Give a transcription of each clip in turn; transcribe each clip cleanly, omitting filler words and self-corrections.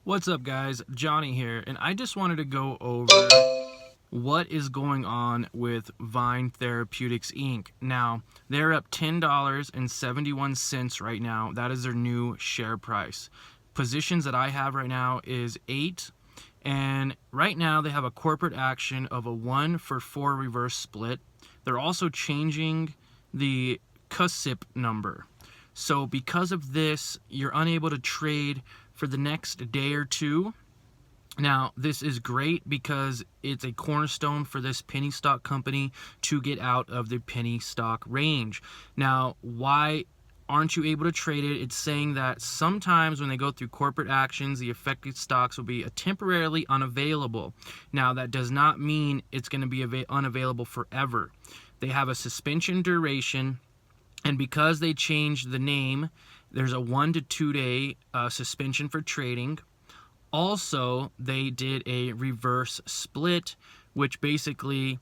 What's up, guys? Johnny here, and I just wanted to go over what is going on with Vyne Therapeutics Inc. Now, they're up $10.71 right now. That is their new share price. Positions that I have right now is 8, and right now they have a corporate action of a 1-for-4 reverse split. They're also changing the CUSIP number. So because of this, you're unable to trade for the next day or two. Now, this is great because it's a cornerstone for this penny stock company to get out of the penny stock range. Now, why aren't you able to trade it? It's saying that sometimes when they go through corporate actions, the affected stocks will be temporarily unavailable. Now, that does not mean it's going to be unavailable forever. They have a suspension duration, and because they changed the name, there's a 1 to 2 day suspension for trading. Also, they did a reverse split, which basically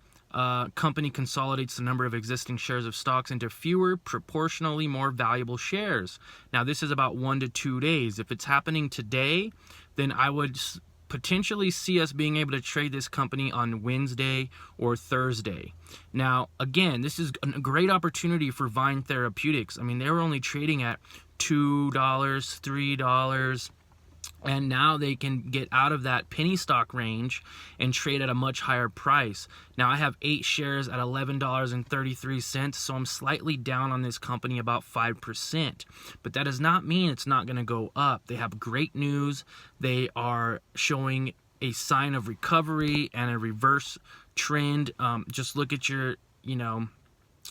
company consolidates the number of existing shares of stocks into fewer, proportionally more valuable shares. Now, this is about 1 to 2 days. If it's happening today, then I would potentially see us being able to trade this company on Wednesday or Thursday. Now, again, this is a great opportunity for Vyne Therapeutics. I mean, they were only trading at $2, $3, and now they can get out of that penny stock range and trade at a much higher price. Now, I have 8 shares at $11.33, so I'm slightly down on this company, about 5%. But that does not mean it's not going to go up. They have great news. They are showing a sign of recovery and a reverse trend. Just look at your, your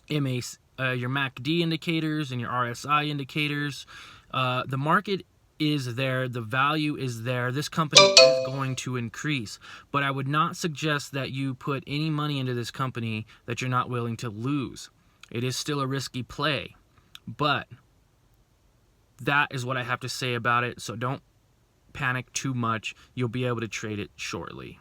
MACD indicators and your RSI indicators. The market is there, the value is there, this company is going to increase. But I would not suggest that you put any money into this company that you're not willing to lose. It is still a risky play, but that is what I have to say about it. So don't panic too much. You'll be able to trade it shortly.